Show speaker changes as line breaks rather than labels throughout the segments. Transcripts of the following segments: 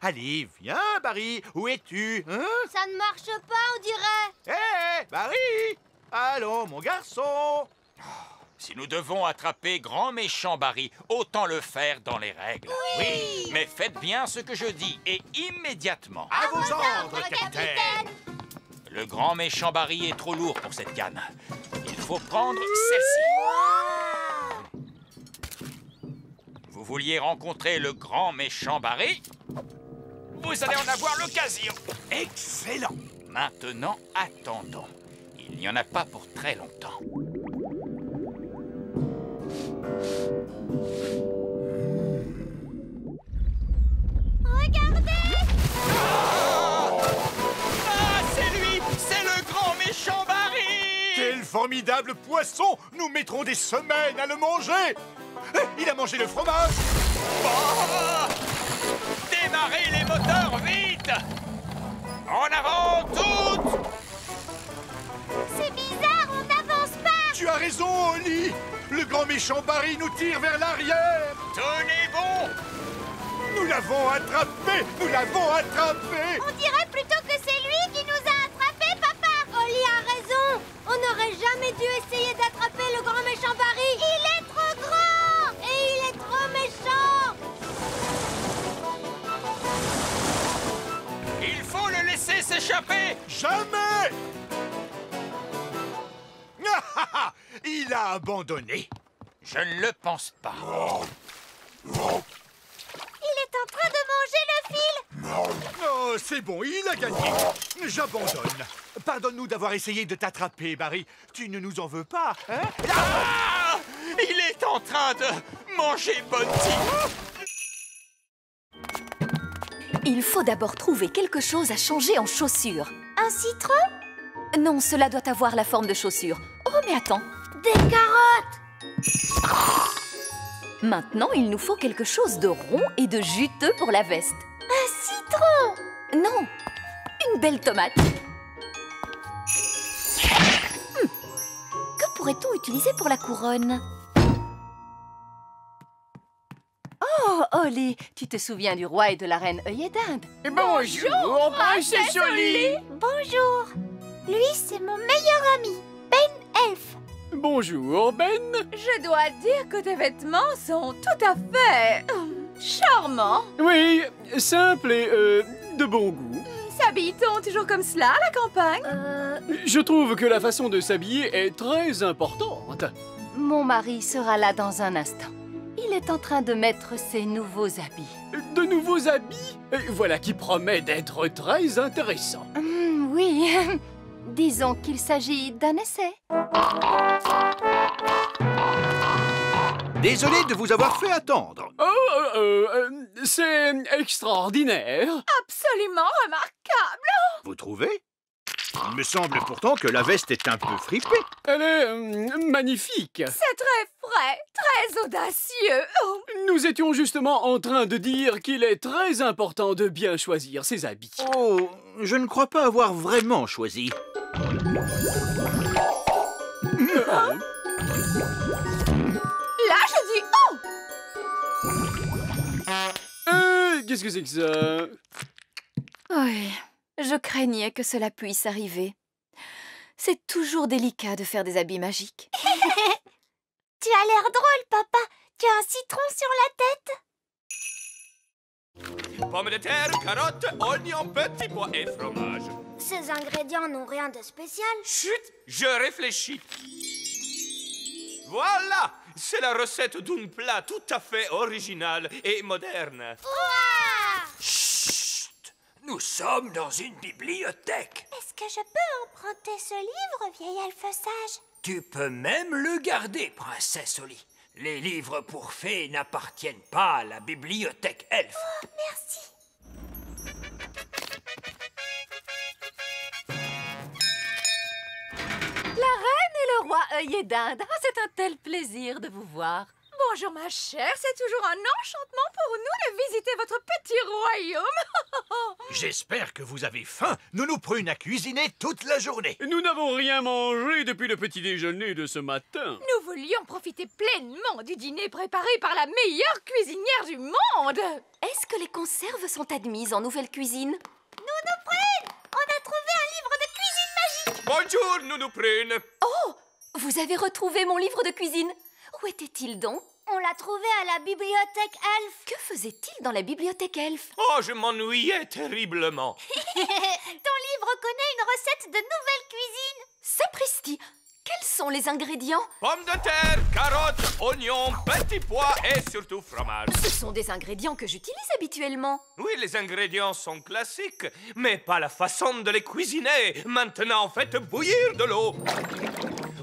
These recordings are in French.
Allez, viens, Barry. Où es-tu, hein?
Ça ne marche pas, on dirait.
Hé, Barry! Allons, mon garçon.
Si nous devons attraper grand méchant Barry, autant le faire dans les règles.
Oui.
Mais faites bien ce que je dis, et immédiatement.
À vos ordres,
ordres,
capitaine.
Le grand méchant Barry est trop lourd pour cette canne. Il faut prendre celle-ci. Vous vouliez rencontrer le grand méchant Barry? Vous allez en avoir l'occasion.
Excellent.
Maintenant, attendons. Il n'y en a pas pour très longtemps.
Regardez!
Ah, c'est lui! C'est le grand méchant Barry!
Quel formidable poisson! Nous mettrons des semaines à le manger. Il a mangé le fromage.
Oh! Démarrez les moteurs vite! En avant toutes!
C'est bizarre, on n'avance pas!
Tu as raison, Oli. Le grand méchant Barry nous tire vers l'arrière.
Tenez bon!
Nous l'avons attrapé. Nous l'avons attrapé.
On dirait plutôt que c'est lui qui nous a attrapés, papa! Oli a raison! On n'aurait jamais dû essayer d'attraper le grand méchant Barry! Il est trop grand! Et il est trop méchant!
Il faut le laisser s'échapper!
Jamais. Il a abandonné.
Je ne le pense pas.
Il est en train de manger le fil!
Oh, c'est bon, il a gagné. J'abandonne. Pardonne-nous d'avoir essayé de t'attraper, Barry. Tu ne nous en veux pas, hein?
Ah! Il est en train de manger Bunty!
Il faut d'abord trouver quelque chose à changer en chaussures.
Un citron?
Non, cela doit avoir la forme de chaussures. Oh, mais attends.
Des carottes!
Maintenant, il nous faut quelque chose de rond et de juteux pour la veste.
Un citron!
Non, une belle tomate. Que pourrait-on utiliser pour la couronne? Oh, Olly, tu te souviens du roi et de la reine œillet d'Inde?
Bonjour, princesse Oli.
Bonjour! Lui, c'est mon meilleur ami, Ben Elf.
Bonjour, Ben.
Je dois dire que tes vêtements sont tout à fait charmants.
Oui, simple et de bon goût.
S'habille-t-on toujours comme cela à la campagne?
Je trouve que la façon de s'habiller est très importante.
Mon mari sera là dans un instant. Il est en train de mettre ses nouveaux habits.
De nouveaux habits? Voilà qui promet d'être très intéressant.
Oui, disons qu'il s'agit d'un essai.
Désolé de vous avoir fait attendre.
C'est extraordinaire.
Absolument remarquable.
Vous trouvez? Il me semble pourtant que la veste est un peu fripée.
Elle est magnifique.
C'est très frais, très audacieux. Oh.
Nous étions justement en train de dire qu'il est très important de bien choisir ses habits.
Oh, je ne crois pas avoir vraiment choisi.
Là, je dis oh!
Qu'est-ce que c'est que ça?
Oui, je craignais que cela puisse arriver. C'est toujours délicat de faire des habits magiques.
Tu as l'air drôle, papa. Tu as un citron sur la tête.
Pommes de terre, carottes, oignons, petits pois et fromage.
Ces ingrédients n'ont rien de spécial.
Chut, je réfléchis. Voilà, c'est la recette d'un plat tout à fait original et moderne.
Ouah!
Chut, nous sommes dans une bibliothèque.
Est-ce que je peux emprunter ce livre, vieil elfe sage?
Tu peux même le garder, princesse Oli. Les livres pour fées n'appartiennent pas à la bibliothèque elfe.
Oh, merci.
La reine et le roi œillet d'Inde. Ah, c'est un tel plaisir de vous voir.
Bonjour ma chère, c'est toujours un enchantement pour nous de visiter votre petit royaume.
J'espère que vous avez faim. Nounou Prune a cuisiné toute la journée.
Nous n'avons rien mangé depuis le petit déjeuner de ce matin.
Nous voulions profiter pleinement du dîner préparé par la meilleure cuisinière du monde.
Est-ce que les conserves sont admises en nouvelle cuisine?
Nounou Prune, on a trouvé un livre de cuisine magique.
Bonjour, Nounou Prune.
Oh! Vous avez retrouvé mon livre de cuisine. Où était-il donc?
On l'a trouvé à la bibliothèque Elfe.
Que faisait-il dans la bibliothèque Elfe?
Oh, je m'ennuyais terriblement.
Ton livre connaît une recette de nouvelle cuisine.
Sapristi! Quels sont les ingrédients?
Pommes de terre, carottes, oignons, petits pois et surtout fromage.
Ce sont des ingrédients que j'utilise habituellement.
Oui, les ingrédients sont classiques, mais pas la façon de les cuisiner. Maintenant, faites bouillir de l'eau.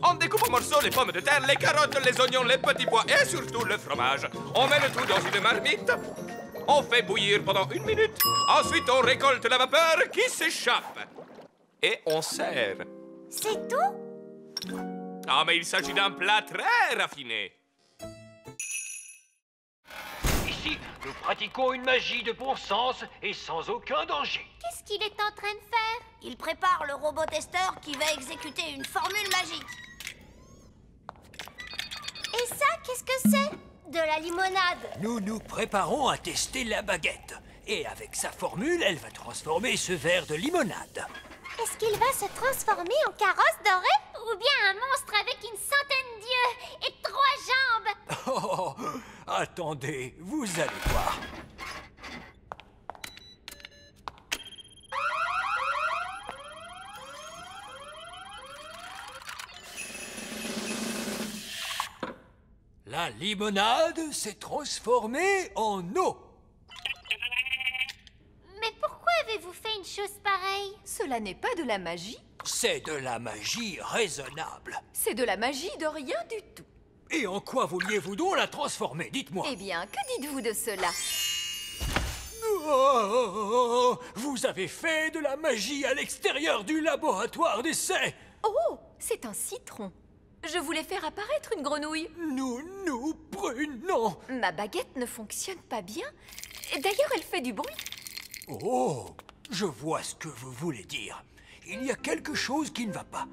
On découpe en morceaux les pommes de terre, les carottes, les oignons, les petits pois et surtout le fromage. On met le tout dans une marmite. On fait bouillir pendant 1 minute. Ensuite, on récolte la vapeur qui s'échappe. Et on sert.
C'est tout?
Ah, mais il s'agit d'un plat très raffiné.
Ici, nous pratiquons une magie de bon sens et sans aucun danger.
Qu'est-ce qu'il est en train de faire? Il prépare le robot testeur qui va exécuter une formule magique. Et ça, qu'est-ce que c'est? De la limonade.
Nous nous préparons à tester la baguette. Et avec sa formule, elle va transformer ce verre de limonade.
Est-ce qu'il va se transformer en carrosse dorée? Ou bien un monstre avec une centaine d'yeux et 3 jambes?
Oh, attendez, vous allez voir. La limonade s'est transformée en eau.
Mais pourquoi avez-vous fait une chose pareille?
Cela n'est pas de la magie,
C'est de la magie raisonnable.
c'est de la magie de rien du tout.
Et en quoi vouliez-vous donc la transformer? Dites-moi.
Eh bien, que dites-vous de cela?
Oh, vous avez fait de la magie à l'extérieur du laboratoire d'essai.
Oh, c'est un citron. Je voulais faire apparaître une grenouille.
Nous prenons.
Ma baguette ne fonctionne pas bien. D'ailleurs, elle fait du bruit.
Oh, je vois ce que vous voulez dire. Il y a quelque chose qui ne va pas.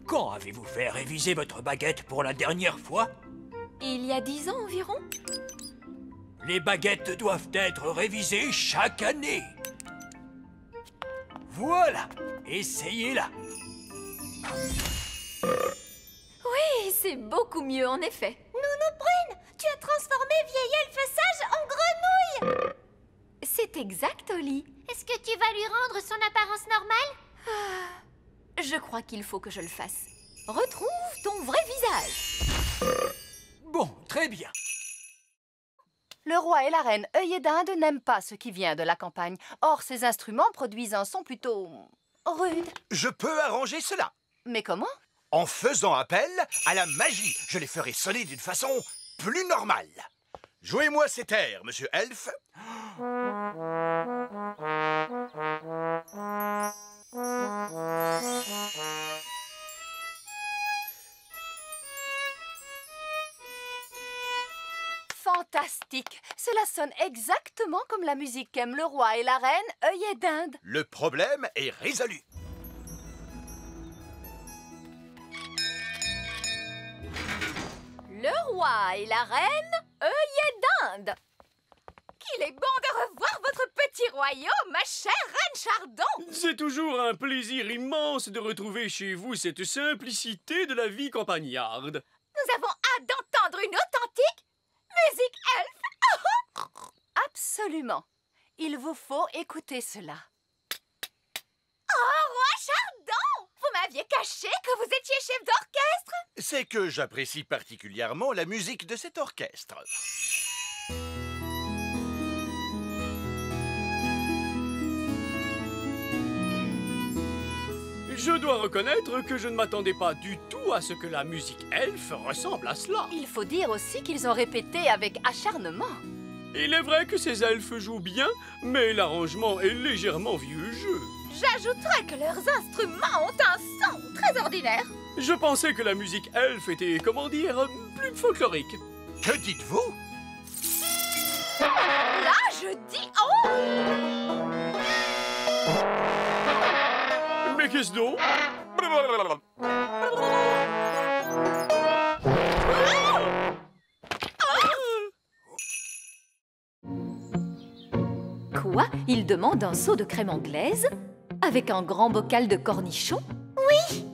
Quand avez-vous fait réviser votre baguette pour la dernière fois?
Il y a 10 ans environ.
Les baguettes doivent être révisées chaque année. Voilà, essayez-la.
Oui, c'est beaucoup mieux en effet.
Nounou Prune, tu as transformé vieil elfe sage en grenouille.
C'est exact, Oli.
Est-ce que tu vas lui rendre son apparence normale?
Je crois qu'il faut que je le fasse. Retrouve ton vrai visage.
Bon, très bien.
Le roi et la reine œillet d'Inde n'aiment pas ce qui vient de la campagne. Or, ces instruments produisent un son plutôt rude.
Je peux arranger cela.
Mais comment?
En faisant appel à la magie. Je les ferai sonner d'une façon plus normale. Jouez-moi cet air, monsieur Elfe.
Fantastique! Cela sonne exactement comme la musique qu'aiment le roi et la reine œillet d'Inde.
Le problème est résolu.
Le roi et la reine œillet d'Inde. Qu'il est bon de revoir votre petit royaume, ma chère reine Chardon.
C'est toujours un plaisir immense de retrouver chez vous cette simplicité de la vie campagnarde.
Nous avons hâte d'entendre une authentique musique elfe.
Absolument. Il vous faut écouter cela.
Oh, roi Chardon! Vous m'aviez caché que vous étiez chef d'orchestre?
C'est que j'apprécie particulièrement la musique de cet orchestre.
Je dois reconnaître que je ne m'attendais pas du tout à ce que la musique elfe ressemble à cela.
Il faut dire aussi qu'ils ont répété avec acharnement.
Il est vrai que ces elfes jouent bien, mais l'arrangement est légèrement vieux jeu.
J'ajouterais que leurs instruments ont un son très ordinaire.
Je pensais que la musique elfe était, comment dire, plus folklorique.
Que dites-vous?
Là, je dis... Oh!
Mais qu'est-ce donc?
Quoi? Il demande un seau de crème anglaise? Avec un grand bocal de cornichons? Oui!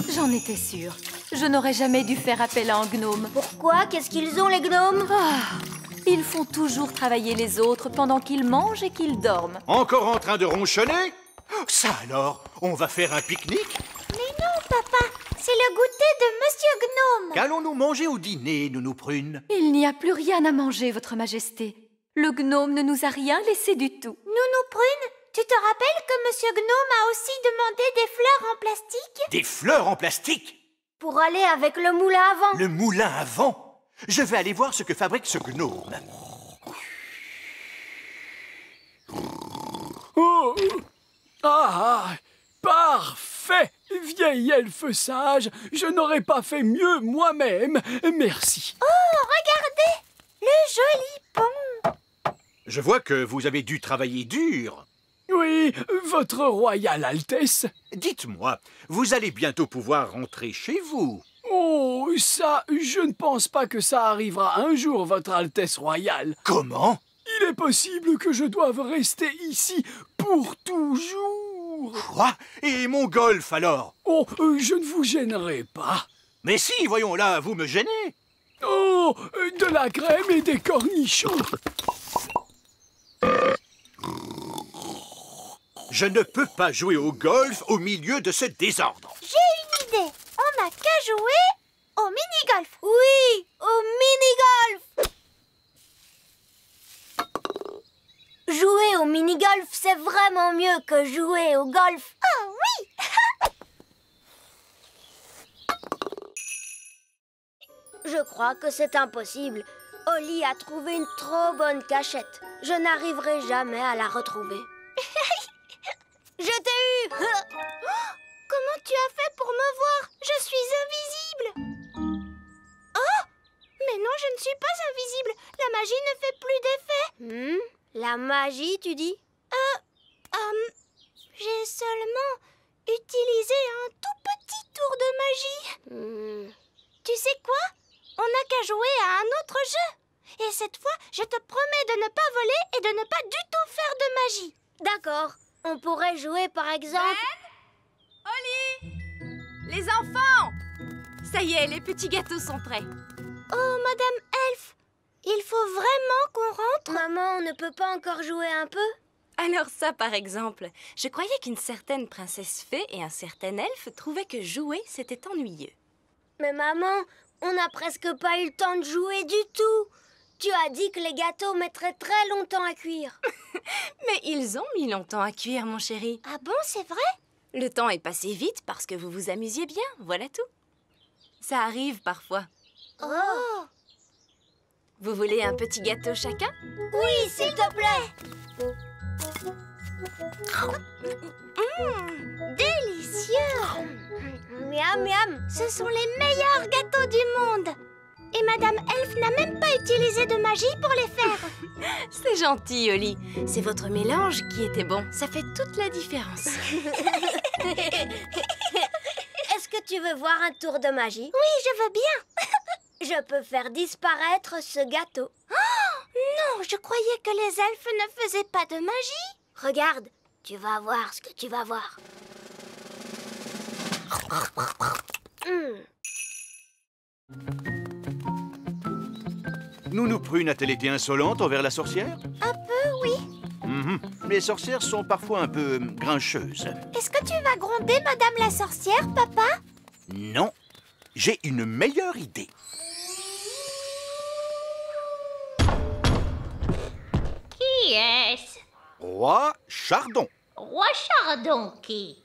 J'en étais sûre. Je n'aurais jamais dû faire appel à un gnome.
Pourquoi? Qu'est-ce qu'ils ont, les gnomes?
Ils font toujours travailler les autres pendant qu'ils mangent et qu'ils dorment.
Encore en train de ronchonner? Ça alors, on va faire un pique-nique?
Mais non, papa, c'est le goûter de Monsieur Gnome.
Qu'allons-nous manger au dîner, Nounou Prune?
Il n'y a plus rien à manger, Votre Majesté. Le gnome ne nous a rien laissé du tout.
Nounou Prune, tu te rappelles que Monsieur Gnome a aussi demandé des fleurs en plastique?
Des fleurs en plastique?
Pour aller avec le moulin à vent.
Le moulin à vent? Je vais aller voir ce que fabrique ce gnome.
Oh. Ah, parfait! Vieil elfe sage, je n'aurais pas fait mieux moi-même. Merci.
Oh, regardez! Le joli pont!
Je vois que vous avez dû travailler dur.
Oui, votre royale Altesse.
Dites-moi, vous allez bientôt pouvoir rentrer chez vous.
Oh, ça, je ne pense pas que ça arrivera un jour, votre Altesse royale.
Comment?
Il est possible que je doive rester ici pour toujours.
Quoi? Et mon golf alors?
Oh, je ne vous gênerai pas.
Mais si, voyons là, vous me gênez.
Oh, de la crème et des cornichons.
Je ne peux pas jouer au golf au milieu de ce désordre.
J'ai une idée. On n'a qu'à jouer au mini-golf. Oui, au mini-golf. Jouer au mini-golf, c'est vraiment mieux que jouer au golf. Ah oui. Je crois que c'est impossible. Oli a trouvé une trop bonne cachette. Je n'arriverai jamais à la retrouver. Je t'ai eu. Comment tu as fait pour me voir? Je suis invisible. Oh! Mais non, je ne suis pas invisible. La magie ne fait plus d'effet. La magie, tu dis? J'ai seulement utilisé un tout petit tour de magie. Tu sais quoi? On n'a qu'à jouer à un autre jeu. Et cette fois, je te promets de ne pas voler et de ne pas du tout faire de magie. D'accord. On pourrait jouer par exemple...
Oli! Les enfants! Ça y est, les petits gâteaux sont prêts.
Oh, Madame Elfe, il faut vraiment qu'on rentre? Maman, on ne peut pas encore jouer un peu?
Alors ça, par exemple, je croyais qu'une certaine princesse fée et un certain elfe trouvaient que jouer, c'était ennuyeux.
Mais maman, on n'a presque pas eu le temps de jouer du tout. Tu as dit que les gâteaux mettraient très longtemps à cuire.
Mais ils ont mis longtemps à cuire, mon chéri.
Ah bon, c'est vrai?
Le temps est passé vite parce que vous vous amusiez bien, voilà tout. Ça arrive parfois.
Oh!
Vous voulez un petit gâteau chacun?
Oui, s'il te plaît! Délicieux! Miam, miam! Ce sont les meilleurs gâteaux du monde! Et Madame Elfe n'a même pas utilisé de magie pour les faire.
C'est gentil, Oli. C'est votre mélange qui était bon. Ça fait toute la différence.
Est-ce que tu veux voir un tour de magie? Oui, je veux bien. Je peux faire disparaître ce gâteau. Oh, non, je croyais que les elfes ne faisaient pas de magie. Regarde, tu vas voir ce que tu vas voir.
Nounou Prune a-t-elle été insolente envers la sorcière?
Un peu, oui.
Les sorcières sont parfois un peu grincheuses.
Est-ce que tu vas gronder Madame la sorcière, papa?
Non, j'ai une meilleure idée.
Qui est-ce?
Roi Chardon.
Roi Chardon, qui?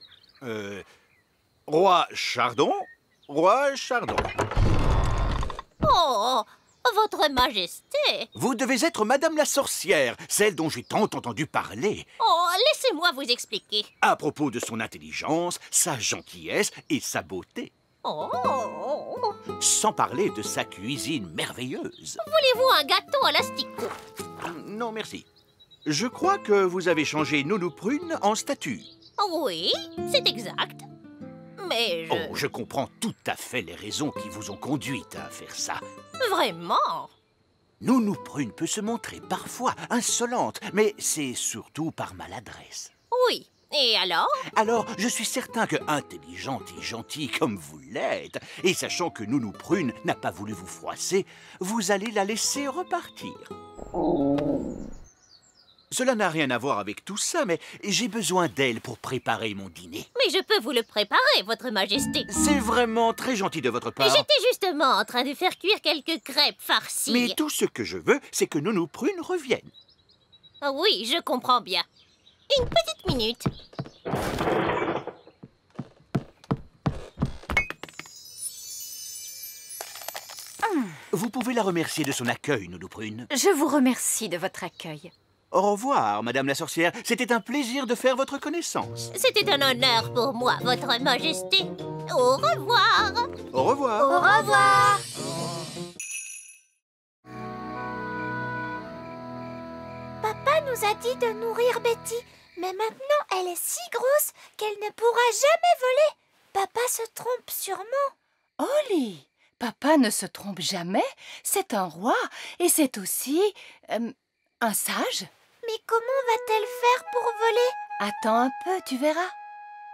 Roi Chardon, Roi Chardon.
Oh, Votre Majesté!
Vous devez être Madame la sorcière, celle dont j'ai tant entendu parler.
Oh, laissez-moi vous expliquer.
À propos de son intelligence, sa gentillesse et sa beauté.
Oh!
Sans parler de sa cuisine merveilleuse.
Voulez-vous un gâteau à l'asticot?
Non, merci. Je crois que vous avez changé Nounou Prune en statue.
Oui, c'est exact. Mais je...
Oh, je comprends tout à fait les raisons qui vous ont conduite à faire ça.
Vraiment?
Nounou Prune peut se montrer parfois insolente, mais c'est surtout par maladresse.
Oui. Et alors?
Alors, je suis certain que intelligente et gentille comme vous l'êtes, et sachant que Nounou Prune n'a pas voulu vous froisser, vous allez la laisser repartir. Cela n'a rien à voir avec tout ça, mais j'ai besoin d'elle pour préparer mon dîner.
Mais je peux vous le préparer, Votre Majesté.
C'est vraiment très gentil de votre part.
J'étais justement en train de faire cuire quelques crêpes farcies.
Mais tout ce que je veux, c'est que Nounou Prune revienne.
Oui, je comprends bien. Une petite minute.
Vous pouvez la remercier de son accueil, Nounou Prune.
Je vous remercie de votre accueil.
Au revoir, Madame la sorcière. C'était un plaisir de faire votre connaissance.
C'était un honneur pour moi, Votre Majesté. Au revoir.
Au revoir.
Au revoir. Papa nous a dit de nourrir Betty, mais maintenant elle est si grosse qu'elle ne pourra jamais voler. Papa se trompe sûrement.
Holly, papa ne se trompe jamais. C'est un roi et c'est aussi un sage.
Mais comment va-t-elle faire pour voler?
Attends un peu, tu verras.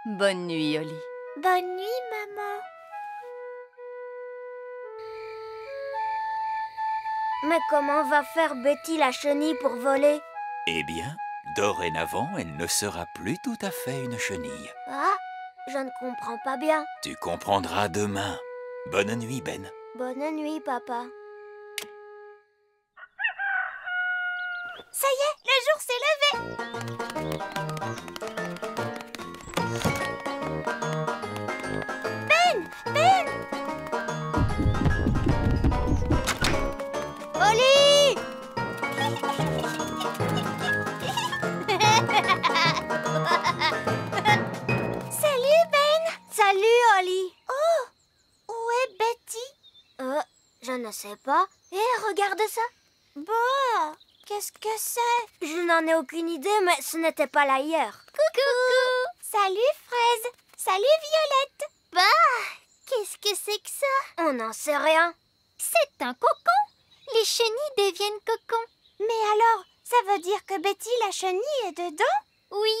Bonne nuit, Holly.
Bonne nuit, maman. Mais comment va faire Betty la chenille pour voler?
Eh bien, dorénavant, elle ne sera plus tout à fait une chenille.
Ah, je ne comprends pas bien.
Tu comprendras demain. Bonne nuit, Ben.
Bonne nuit, papa. Ça y est, le jour s'est levé. Ben! Holly! Salut, Ben! Salut, Holly! Oh! Où est Betty? Je ne sais pas. Regarde ça! Bah! Qu'est-ce que c'est? Je n'en ai aucune idée, mais ce n'était pas là hier. Coucou! Salut, Fraise! Salut, Violette! Bah! Qu'est-ce que c'est que ça? On n'en sait rien. C'est un cocon! Les chenilles deviennent cocons. Mais alors, ça veut dire que Betty la chenille est dedans? Oui.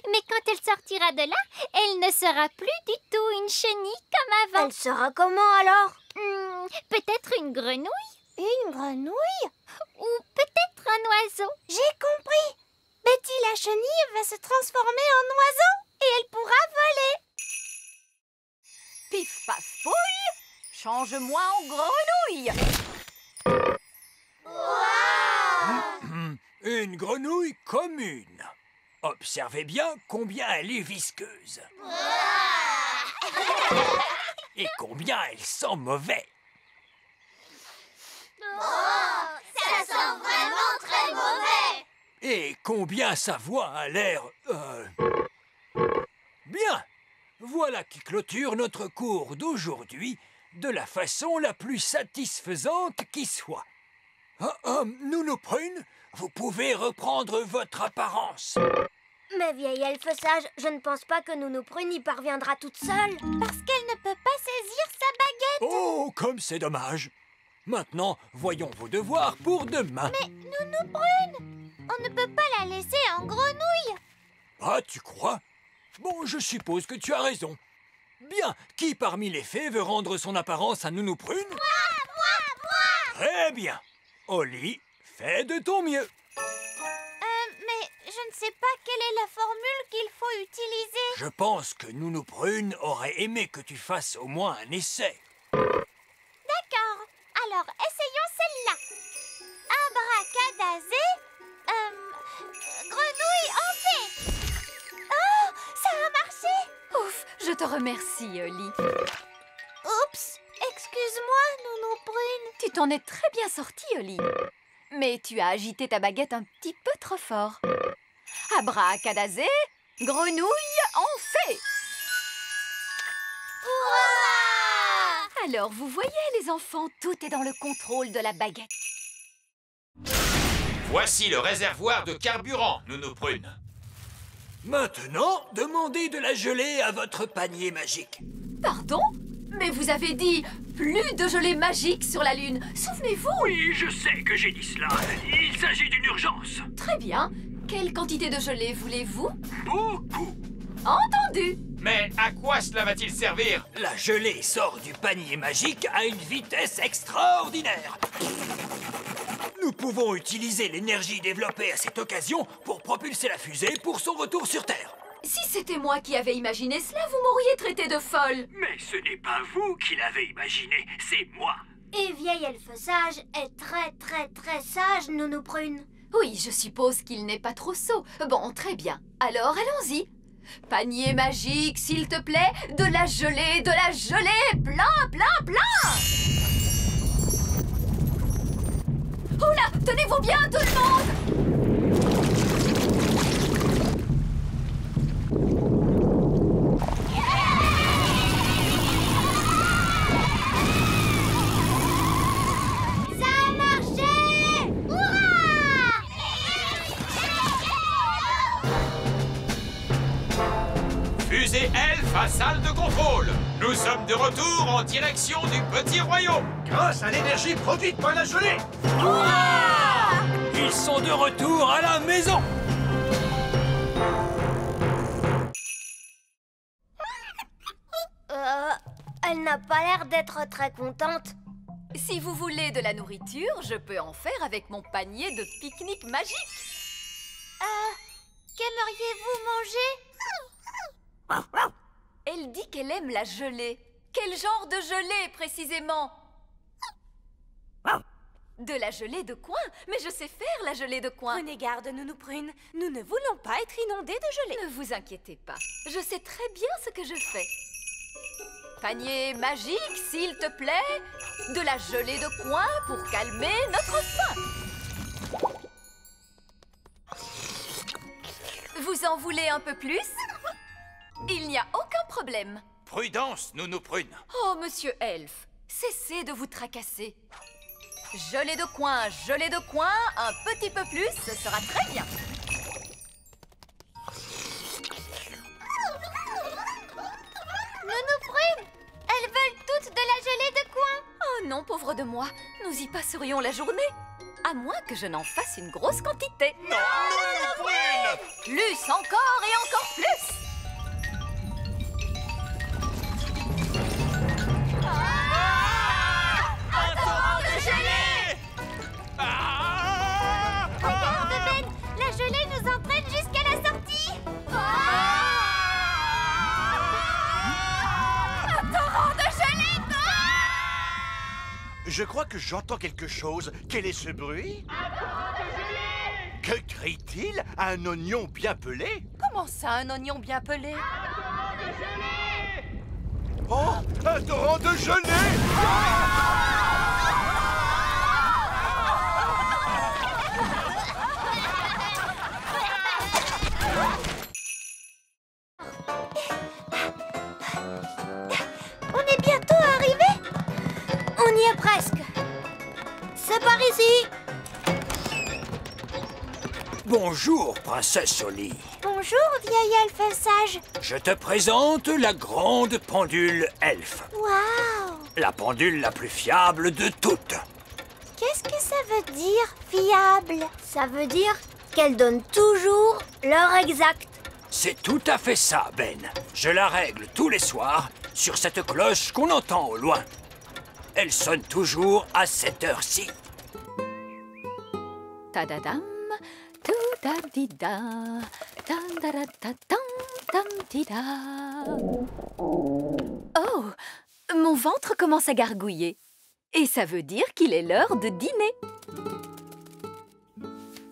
Mais quand elle sortira de là, elle ne sera plus du tout une chenille comme avant. Elle sera comment alors? Peut-être une grenouille? Une grenouille? Ou peut-être un oiseau? J'ai compris! Betty la chenille va se transformer en oiseau et elle pourra voler!
Pif paf pouille, change-moi en grenouille.
Une grenouille commune. Observez bien combien elle est visqueuse. Et combien elle sent mauvais.
Ça sent vraiment très mauvais!
Et combien sa voix a l'air... Bien. Voilà qui clôture notre cours d'aujourd'hui de la façon la plus satisfaisante qui soit. Nounou Prune, vous pouvez reprendre votre apparence.
Mais vieille elfe sage, je ne pense pas que Nounou Prune y parviendra toute seule. Parce qu'elle ne peut pas saisir sa baguette.
Oh, comme c'est dommage. Maintenant, voyons vos devoirs pour demain.
Mais Nounou Prune, on ne peut pas la laisser en grenouille.
Ah, tu crois? Bon, je suppose que tu as raison. Bien, qui parmi les fées veut rendre son apparence à Nounou Prune?
Moi!
Très bien. Holly, fais de ton mieux.
Mais je ne sais pas quelle est la formule qu'il faut utiliser.
Je pense que Nounou Prune aurait aimé que tu fasses au moins un essai.
D'accord. Alors, essayons celle-là. Abracadazé, grenouille en fait. Oh, ça a marché.
Ouf, je te remercie, Holly.
Oups, excuse-moi, Nounou Prune.
Tu t'en es très bien sortie, Holly. Mais tu as agité ta baguette un petit peu trop fort. Abracadazé, grenouille en fait.
Ouah!
Alors, vous voyez, les enfants, tout est dans le contrôle de la baguette.
Voici le réservoir de carburant, Nounou Prune.
Maintenant, demandez de la gelée à votre panier magique.
Pardon? Mais vous avez dit plus de gelée magique sur la Lune. Souvenez-vous?
Oui, je sais que j'ai dit cela. Il s'agit d'une urgence.
Très bien. Quelle quantité de gelée voulez-vous?
Beaucoup.
Entendu.
Mais à quoi cela va-t-il servir?
La gelée sort du panier magique à une vitesse extraordinaire. Nous pouvons utiliser l'énergie développée à cette occasion pour propulser la fusée pour son retour sur Terre.
Si c'était moi qui avais imaginé cela, vous m'auriez traité de folle.
Mais ce n'est pas vous qui l'avez imaginé, c'est moi.
Et vieil elfe sage est très sage, Nounou Prune.
Oui, je suppose qu'il n'est pas trop sot. Bon, très bien. Alors, allons-y. Panier magique, s'il te plaît. De la gelée, plein, plein, plein. Oula, tenez-vous bien, tout le monde.
Ça a marché! Hurrah!
Fusée Elfe à salle de contrôle. Nous sommes de retour en direction du petit royaume.
Grâce à l'énergie produite par la gelée.
Ils sont de retour à la maison.
Elle n'a pas l'air d'être très contente.
Si vous voulez de la nourriture, je peux en faire avec mon panier de pique-nique magique.
Qu'aimeriez-vous manger?
Elle dit qu'elle aime la gelée. Quel genre de gelée, précisément? De la gelée de coin? Mais je sais faire la gelée de coin.
Prenez garde, Nounou Prune. Nous ne voulons pas être inondés de gelée.
Ne vous inquiétez pas. Je sais très bien ce que je fais. Panier magique, s'il te plaît. De la gelée de coin pour calmer notre faim. Vous en voulez un peu plus? Il n'y a aucun problème.
Prudence, Nounou Prune.
Oh, monsieur Elfe, cessez de vous tracasser. Gelée de coin, un petit peu plus, ce sera très bien.
Nounou Prune, elles veulent toutes de la gelée de coin.
Oh non, pauvre de moi, nous y passerions la journée. À moins que je n'en fasse une grosse quantité.
Non, Nounou Prune!
Plus encore et encore plus.
La gelée nous entraîne jusqu'à la sortie.
Un torrent de gelée.
Je crois que j'entends quelque chose. Quel est ce bruit? Que crie-t-il? Un oignon bien pelé?
Comment ça, un oignon bien pelé?
Oh, un torrent de gelée!
On est bientôt arrivé. On y est presque. C'est par ici.
Bonjour, princesse Oli.
Bonjour, vieil elfe sage.
Je te présente la grande pendule elfe.
Waouh!
La pendule la plus fiable de toutes.
Qu'est-ce que ça veut dire, fiable? Ça veut dire qu'elle donne toujours l'heure exacte.
C'est tout à fait ça, Ben. Je la règle tous les soirs sur cette cloche qu'on entend au loin. Elle sonne toujours à cette heure-ci.
Tadadam, tout-da-di-da, tam-da-da-da-tam, tam-di-da. Oh, mon ventre commence à gargouiller. Et ça veut dire qu'il est l'heure de dîner.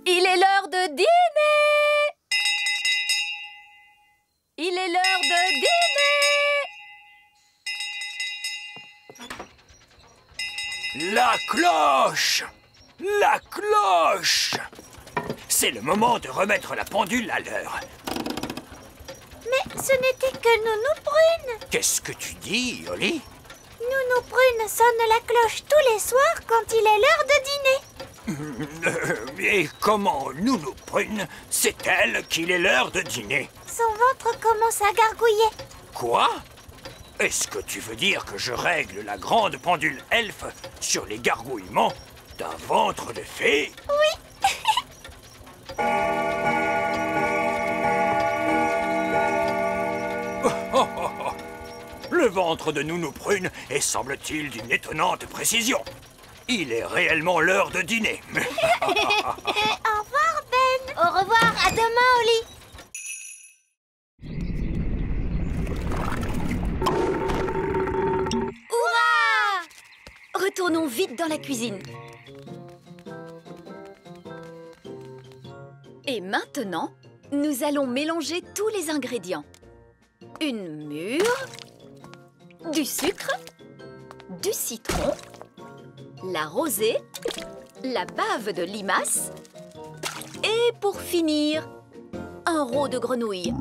Il est l'heure de dîner! Il est l'heure de dîner!
La cloche! La cloche! C'est le moment de remettre la pendule à l'heure.
Mais ce n'était que Nounou Prune.
Qu'est-ce que tu dis, Oli?
Nous Nounou Prune sonne la cloche tous les soirs quand il est l'heure de dîner.
Et comment Nounou Prune sait-elle qu'il est l'heure de dîner?
Son ventre commence à gargouiller.
Quoi? Est-ce que tu veux dire que je règle la grande pendule elfe sur les gargouillements d'un ventre de fée?
Oui.
Le ventre de Nounou Prune est, semble-t-il, d'une étonnante précision. Il est réellement l'heure de dîner.
Au revoir, Ben. Au revoir, à demain, Oli.
Retournons vite dans la cuisine. Et maintenant, nous allons mélanger tous les ingrédients. Une mûre, du sucre, du citron, la rosée, la bave de limace et pour finir, un rôt de grenouille.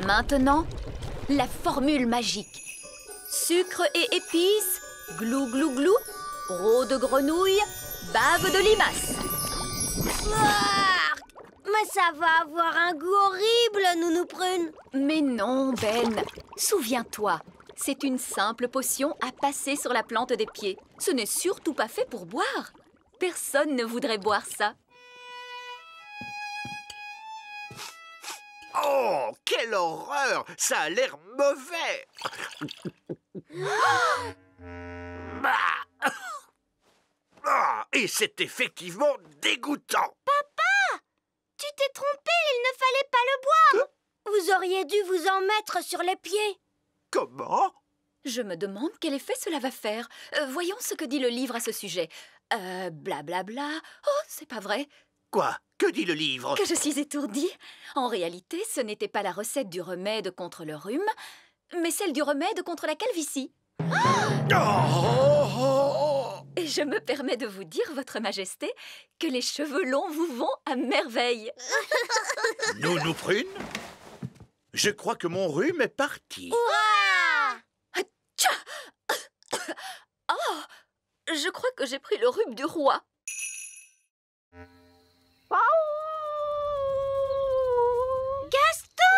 Maintenant, la formule magique. Sucre et épices, glou glou glou, rôt de grenouille, bave de limace.
Mais ça va avoir un goût horrible, Nounou Prune.
Mais non, Ben. Souviens-toi, c'est une simple potion à passer sur la plante des pieds. Ce n'est surtout pas fait pour boire. Personne ne voudrait boire ça.
Oh, quelle horreur! Ça a l'air mauvais! Et c'est effectivement dégoûtant!
Papa! Tu t'es trompé, il ne fallait pas le boire! Vous auriez dû vous en mettre sur les pieds.
Comment?
Je me demande quel effet cela va faire. Voyons ce que dit le livre à ce sujet. Blablabla. Oh, c'est pas vrai.
Quoi? Que dit le livre?
Que je suis étourdie. En réalité, ce n'était pas la recette du remède contre le rhume, mais celle du remède contre la calvitie. Et je me permets de vous dire, Votre Majesté, que les cheveux longs vous vont à merveille.
Nounou Prune? Je crois que mon rhume est parti.
Oh, je crois que j'ai pris le rhume du roi.
Gaston!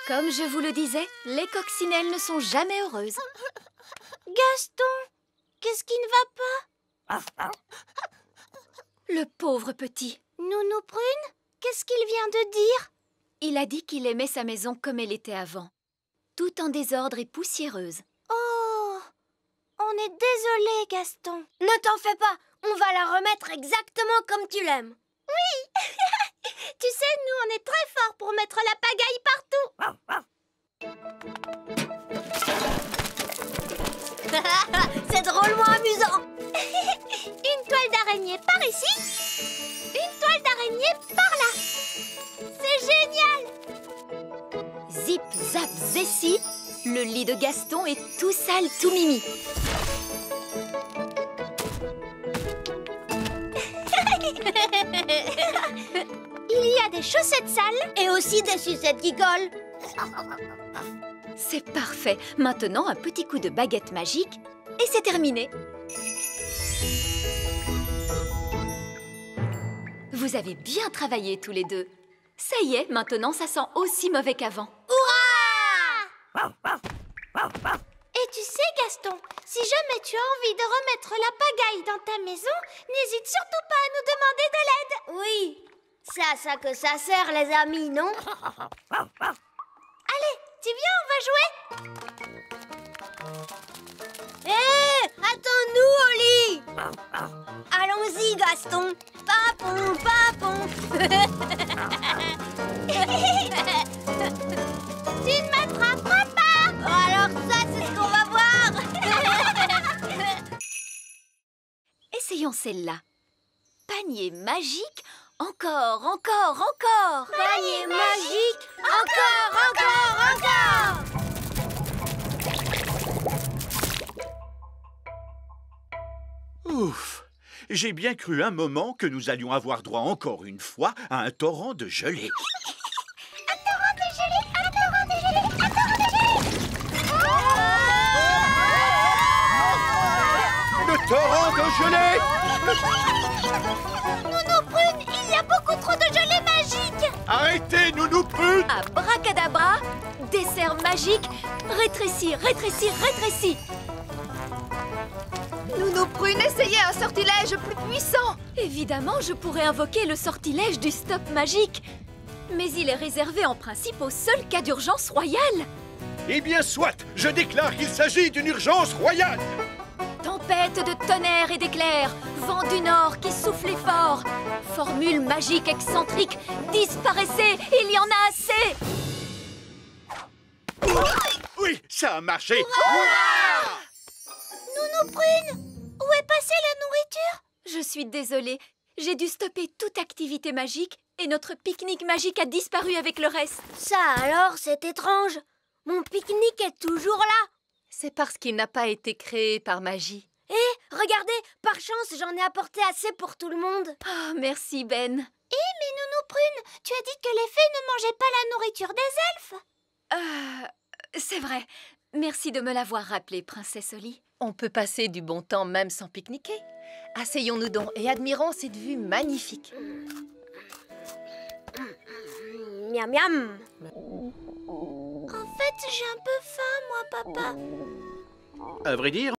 Comme je vous le disais, les coccinelles ne sont jamais heureuses.
Gaston, qu'est-ce qui ne va pas?
Le pauvre petit.
Nounou Prune, qu'est-ce qu'il vient de dire?
Il a dit qu'il aimait sa maison comme elle était avant, tout en désordre et poussiéreuse.
Oh, on est désolé, Gaston. Ne t'en fais pas, on va la remettre exactement comme tu l'aimes. Oui. Tu sais, nous, on est très forts pour mettre la pagaille partout. C'est drôlement amusant. Une toile d'araignée par ici, une toile d'araignée par là. C'est génial.
Zip, zap, zessi, le lit de Gaston est tout sale, tout mimi.
Il y a des chaussettes sales et aussi des sucettes qui collent.
C'est parfait. Maintenant, un petit coup de baguette magique et c'est terminé. Vous avez bien travaillé tous les deux. Ça y est, maintenant ça sent aussi mauvais qu'avant.
Hurrah! Et tu sais, Gaston, si jamais tu as envie de remettre la pagaille dans ta maison, n'hésite surtout pas à nous demander de l'aide. Oui, c'est à ça que ça sert, les amis, non? Allez, tu viens, on va jouer. Hé, attends-nous, Oli. Allons-y, Gaston. Papon, papon. Tu ne m'attraperas pas. Alors ça, c'est ce qu'on va voir.
Essayons celle-là. Panier magique, encore, encore, encore.
Panier magique, encore, encore, encore.
Ouf! J'ai bien cru un moment que nous allions avoir droit encore une fois à un torrent de gelée.
Un torrent
torrent de gelée!
Nounou Prune, il y a beaucoup trop de gelée magique!
Arrêtez, Nounou Prune!
Abracadabra, dessert magique, rétrécis, rétrécis, rétrécis.
Nounou Prune, essayez un sortilège plus puissant.
Évidemment, je pourrais invoquer le sortilège du stop magique. Mais il est réservé en principe au seul cas d'urgence royale.
Eh bien, soit! Je déclare qu'il s'agit d'une urgence royale!
Tempête de tonnerre et d'éclairs, vent du nord qui soufflait fort, formule magique excentrique, disparaissez, il y en a assez!
Oui, ça a marché!
Nounou Prune, où est passée la nourriture?
Je suis désolée, j'ai dû stopper toute activité magique et notre pique-nique magique a disparu avec le reste.
Ça alors, c'est étrange. Mon pique-nique est toujours là.
C'est parce qu'il n'a pas été créé par magie.
Eh, regardez, par chance, j'en ai apporté assez pour tout le monde.
Oh, merci Ben.
Eh, mais Nounou Prune, tu as dit que les fées ne mangeaient pas la nourriture des elfes.
C'est vrai. Merci de me l'avoir rappelé, Princesse Oli.
On peut passer du bon temps même sans pique-niquer. Asseyons-nous donc et admirons cette vue magnifique.
Miam miam. En fait, j'ai un peu faim, moi, papa.
À vrai dire,